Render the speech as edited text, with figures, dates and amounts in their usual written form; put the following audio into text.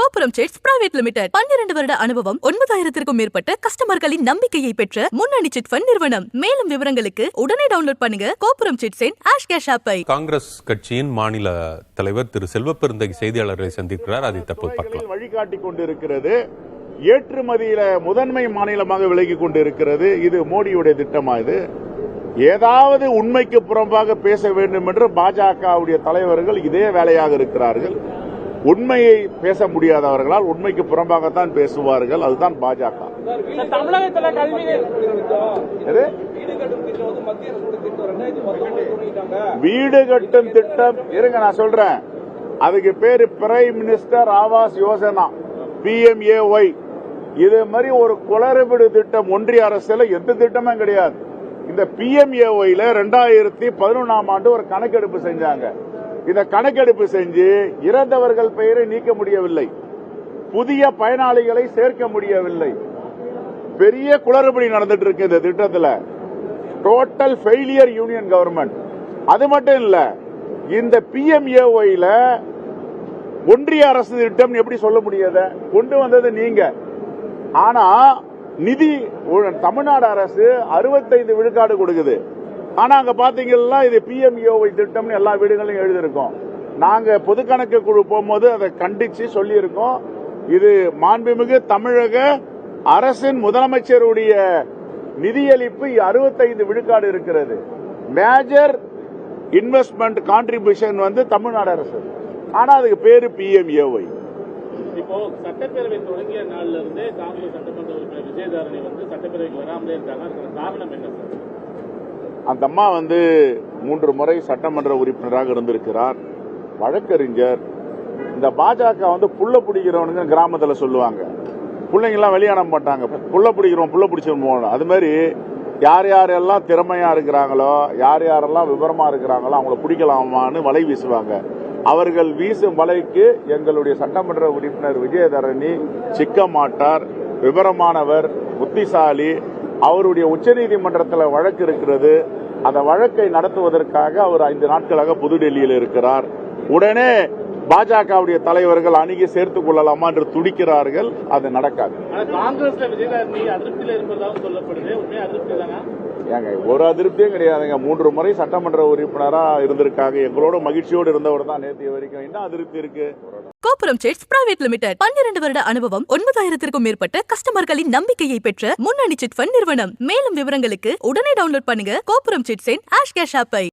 கோபுரம் chits private limited 12 வருட அனுபவம் 9000க்கும் மேற்பட்ட கஸ்டமர்களின் நம்பிக்கையை பெற்ற முன்னணி சிட் ஃபண்ட் நிறுவனம். மேலும் விவரங்களுக்கு உடனே டவுன்லோட் பண்ணுங்க கோபுரம் சிட்ஸின் ஆஷ் கேஷ் ஆப்பை. காங்கிரஸ் கட்சியின் மாநில தலைவர் திரு செல்வப்பெருந்தகை செய்தியாளர்களை சந்திக்கிறார். அதை தற்போது பார்க்கலாம். வழிகாட்டி கொண்டிருக்கிறது. ஏற்றுமதியில முதன்மை மாநிலமாக விலகி கொண்டிருக்கிறது. இது மோடியுடைய திட்டமா? இது ஏதாவது உண்மைக்கு புறம்பாக பேச வேண்டும் என்று பாஜகவுடைய தலைவர்கள் இதே வேலையாக இருக்கிறார்கள். உண்மையை பேச முடியாதவர்களால் உண்மைக்கு புறம்பாகத்தான் பேசுவார்கள். அதுதான் பாஜக. வீடு கட்டும் திட்டம் இருங்க, நான் சொல்றேன். அதுக்கு பேரு prime minister Awas Yojana, PMAY. இது மாதிரி ஒரு குளறுபடி திட்டம் ஒன்றிய அரசுல எந்த திட்டமும் கிடையாது. இந்த PMAYல 2011ஆம் ஆண்டு ஒரு கணக்கெடுப்பு செஞ்சாங்க. இந்த கணக்கெடுப்பு செஞ்சு இறந்தவர்கள் பெயரை நீக்க முடியவில்லை, புதிய பயனாளிகளை சேர்க்க முடியவில்லை. பெரிய குளறுபடி நடந்துட்டு இருக்கு இந்த திட்டத்தில். Total failure union government. அது மட்டும் இல்ல, இந்த PMAYல ஒன்றிய அரசு திட்டம் எப்படி சொல்ல முடியாத? கொண்டு வந்தது நீங்க. ஆனா நிதி தமிழ்நாடு அரசு 65 விழுக்காடு கொடுக்குது. ஆனா அங்க பாத்தீங்கன்னா இது PMAY திட்டம் எல்லா வீடுகளையும் எழுதியிருக்கோம். நாங்க பொது கணக்கு குழு போகும்போது அதை கண்டிச்சு சொல்லி இருக்கோம். இது மாண்புமிகு தமிழக அரசின் முதலமைச்சருடைய நிதியளிப்பு 65 விழுக்காடு இருக்கிறது. மேஜர் இன்வெஸ்ட்மெண்ட் கான்ட்ரிபியூஷன் தமிழ்நாடு அரசு. ஆனா அதுக்கு பேரு PMAY. இப்போ சட்டப்பேரவை தொடங்கிய நாள்ல இருந்தே காங்கிரஸ் சட்டமன்ற உறுப்பினர் விஜயதாரணி சட்டப்பேரவைக்கு வராமலே இருக்காங்க. அதுக்கான காரணம் என்ன சார்? அந்த அம்மா 3 முறை சட்டமன்ற உறுப்பினராக இருந்திருக்கிறார், வழக்கறிஞர். இந்த பாஜக புள்ள பிடிக்கிறவனுங்க கிராமத்தில் சொல்லுவாங்க. பிள்ளைங்க எல்லாம் வெளியான மாட்டாங்க, புள்ள பிடிக்கிறோம் புள்ள பிடிச்சிருப்போம். அது மாதிரி யார் யாரெல்லாம் திறமையா இருக்கிறாங்களோ, யார் யாரெல்லாம் விவரமா இருக்கிறாங்களோ அவங்கள பிடிக்கலாமான்னு வலை வீசுவாங்க. அவர்கள் வீசும் வலைக்கு எங்களுடைய சட்டமன்ற உறுப்பினர் விஜயதரணி சிக்க மாட்டார். விவரமானவர், புத்திசாலி. அவருடைய உச்சநீதிமன்றத்தில் வழக்கு இருக்கிறது. அந்த வழக்கை நடத்துவதற்காக அவர் 5 நாட்களாக புதுடெல்லியில் இருக்கிறார். உடனே பாஜகவுடைய தலைவர்கள் அணுகி சேர்த்துக் கொள்ளலாமா என்று துடிக்கிறார்கள். அது நடக்காது. காங்கிரஸ்ல விஜயதாரணி அதிருப்தியில் இருப்பதாக சொல்லப்படுது. உண்மையா அதிருப்தி தானா? ஏங்க, ஒரு அதிருப்தியும் கிடையாதுங்க. 3 முறை சட்டமன்ற உறுப்பினரா இருந்திருக்காங்க. எங்களோட மகிழ்ச்சியோடு இருந்தவர் தான் நேற்று வரைக்கும். என்ன அதிருப்தி இருக்கு? கோபுரம் சிட்ஸ் பிரைவேட் லிமிடெட் 12 வருட அனுபவம் 9000க்கும் மேற்பட்ட கஸ்டமர்களின் நம்பிக்கையை பெற்ற முன்னணி சிட் ஃபண்ட் நிறுவனம். மேலும் விவரங்களுக்கு உடனே டவுன்லோட் பண்ணுங்க கோபுரம் சிட்ஸின் ஆஷ் கேஷ் ஆப்பை.